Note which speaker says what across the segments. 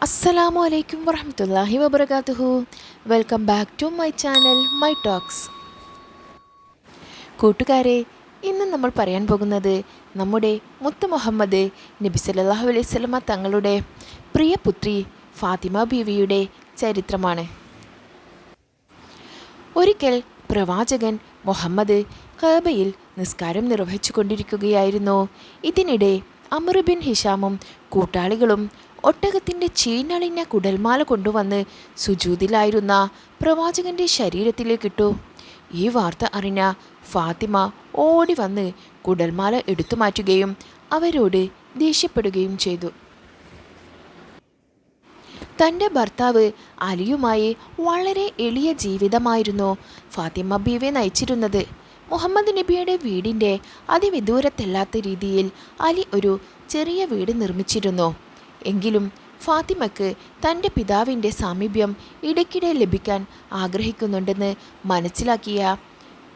Speaker 1: അസ്സലാമു അലൈക്കും വറഹ്മത്തുള്ളാഹി വബറകാതുഹു. Welcome back to my channel my talks. കൂട്ടുകാരെ, ഇന്ന് നമ്മൾ പറയാൻ പോകുന്നത് നമ്മുടെ മുത്ത് മുഹമ്മദ് നബി സല്ലല്ലാഹു അലൈഹി വസല്ലമ തങ്ങളുടെ പ്രിയ പുത്രി ഫാത്തിമ ബീവിയുടെ ചരിത്രമാണ്. ഒരിക്കൽ പ്രവാചകൻ മുഹമ്മദ് കഅബയിൽ നിസ്കാരം നിർവഹിച്ചു കൊണ്ടിരിക്കുകയായിരുന്നു. ഇതിനിടെ അംർ ബിൻ ഹിഷാമും കൂട്ടാളികളും ഒട്ടകത്തിൻ്റെ ചീഞ്ഞളിഞ്ഞ കുടൽമാല കൊണ്ടുവന്ന് സുജൂദിലായിരുന്ന പ്രവാചകൻ്റെ ശരീരത്തിലേക്കിട്ടു. ഈ വാർത്ത അറിഞ്ഞ ഫാത്തിമ ഓടി വന്ന് കുടൽമാല എടുത്തു മാറ്റുകയും അവരോട് ദേഷ്യപ്പെടുകയും ചെയ്തു. തൻ്റെ ഭർത്താവ് അലിയുമായി വളരെ എളിയ ജീവിതമായിരുന്നു ഫാത്തിമ ബീവി നയിച്ചിരുന്നത്. മുഹമ്മദ് നബിയുടെ വീടിൻ്റെ അതിവിദൂരത്തല്ലാത്ത രീതിയിൽ അലി ഒരു ചെറിയ വീട് നിർമ്മിച്ചിരുന്നു. എങ്കിലും ഫാത്തിമയ്ക്ക് തൻ്റെ പിതാവിൻ്റെ സാമീപ്യം ഇടയ്ക്കിടെ ലഭിക്കാൻ ആഗ്രഹിക്കുന്നുണ്ടെന്ന് മനസ്സിലാക്കിയ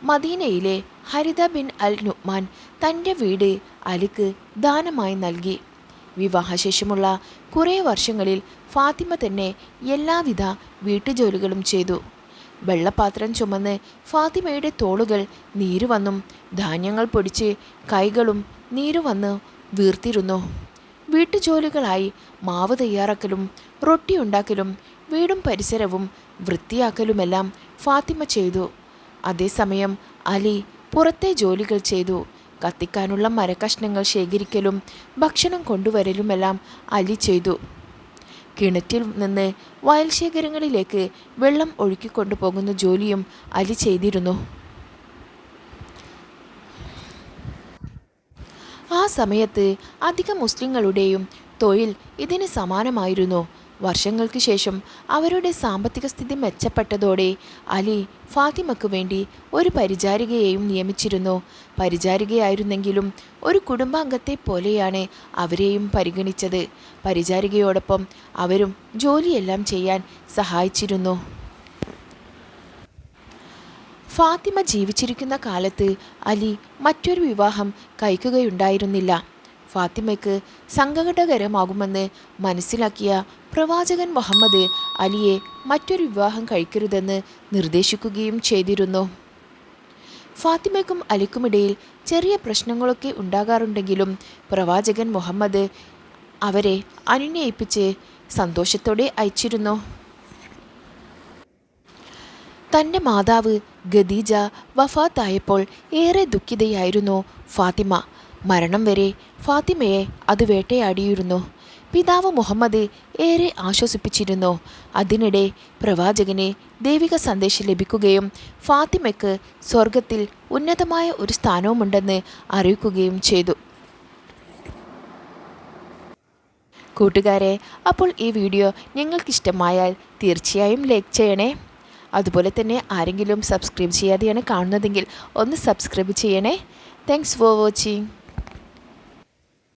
Speaker 1: മദീനയിലെ ഹരിത ബിൻ അൽ നുഅ്മാൻ തൻ്റെ വീട് അലിക്ക് ദാനമായി നൽകി. വിവാഹശേഷമുള്ള കുറേ വർഷങ്ങളിൽ ഫാത്തിമ തന്നെ എല്ലാവിധ വീട്ടുജോലികളും ചെയ്തു. വെള്ളപ്പാത്രം ചുമന്ന് ഫാത്തിമയുടെ തോളുകൾ നീരുവന്നും ധാന്യങ്ങൾ പൊടിച്ച് കൈകളും നീരുവന്ന് വീർത്തിരുന്നു. വീട്ടുജോലികളായി മാവ് തയ്യാറാക്കലും റൊട്ടി ഉണ്ടാക്കലും വീടും പരിസരവും വൃത്തിയാക്കലുമെല്ലാം ഫാത്തിമ ചെയ്തു. അതേസമയം അലി പുറത്തെ ജോലികൾ ചെയ്തു. കത്തിക്കാനുള്ള മരക്കഷ്ണങ്ങൾ ശേഖരിക്കലും ഭക്ഷണം കൊണ്ടുവരലുമെല്ലാം അലി ചെയ്തു. കിണറ്റിൽ നിന്ന് വയൽ ശേഖരങ്ങളിലേക്ക് വെള്ളം ഒഴുക്കിക്കൊണ്ടുപോകുന്ന ജോലിയും അലി ചെയ്തിരുന്നു. ആ സമയത്ത് അധിക മുസ്ലിങ്ങളുടെയും തൊഴിൽ ഇതിന് സമാനമായിരുന്നു. വർഷങ്ങൾക്ക് ശേഷം അവരുടെ സാമ്പത്തിക സ്ഥിതി മെച്ചപ്പെട്ടതോടെ അലി ഫാത്തിമയ്ക്ക് വേണ്ടി ഒരു പരിചാരികയെയും നിയമിച്ചിരുന്നു. പരിചാരികയായിരുന്നെങ്കിലും ഒരു കുടുംബാംഗത്തെ പോലെയാണ് അവരെയും പരിഗണിച്ചത്. പരിചാരികയോടൊപ്പം അവരും ജോലിയെല്ലാം ചെയ്യാൻ സഹായിച്ചിരുന്നു. ഫാത്തിമ ജീവിച്ചിരിക്കുന്ന കാലത്ത് അലി മറ്റൊരു വിവാഹം കഴിക്കുകയുണ്ടായിരുന്നില്ല. ഫാത്തിമയ്ക്ക് സങ്കടകരമാകുമെന്ന് മനസ്സിലാക്കിയ പ്രവാചകൻ മുഹമ്മദ് അലിയെ മറ്റൊരു വിവാഹം കഴിക്കരുതെന്ന് നിർദ്ദേശിക്കുകയും ചെയ്തിരുന്നു. ഫാത്തിമയ്ക്കും അലിക്കുമിടയിൽ ചെറിയ പ്രശ്നങ്ങളൊക്കെ ഉണ്ടാകാറുണ്ടെങ്കിലും പ്രവാചകൻ മുഹമ്മദ് അവരെ അനുനയിപ്പിച്ച് സന്തോഷത്തോടെ അയച്ചിരുന്നു. തൻ്റെ മാതാവ് ഖദീജ വഫാത്തായപ്പോൾ ഏറെ ദുഃഖിതയായിരുന്നു ഫാത്തിമ. മരണം വരെ ഫാത്തിമയെ അത് വേട്ടയാടിയിരുന്നു. പിതാവ് മുഹമ്മദ് ഏറെ ആശ്വസിപ്പിച്ചിരുന്നു. അതിനിടെ പ്രവാചകന് ദൈവിക സന്ദേശം ലഭിക്കുകയും ഫാത്തിമയ്ക്ക് സ്വർഗത്തിൽ ഉന്നതമായ ഒരു സ്ഥാനവുമുണ്ടെന്ന് അറിയിക്കുകയും ചെയ്തു. കൂട്ടുകാരെ, അപ്പോൾ ഈ വീഡിയോ നിങ്ങൾക്കിഷ്ടമായാൽ തീർച്ചയായും ലൈക്ക് ചെയ്യണേ. അതുപോലെ തന്നെ ആരെങ്കിലും സബ്സ്ക്രൈബ് ചെയ്യാതെയാണ് കാണുന്നതെങ്കിൽ ഒന്ന് സബ്സ്ക്രൈബ് ചെയ്യണേ. Thanks for watching.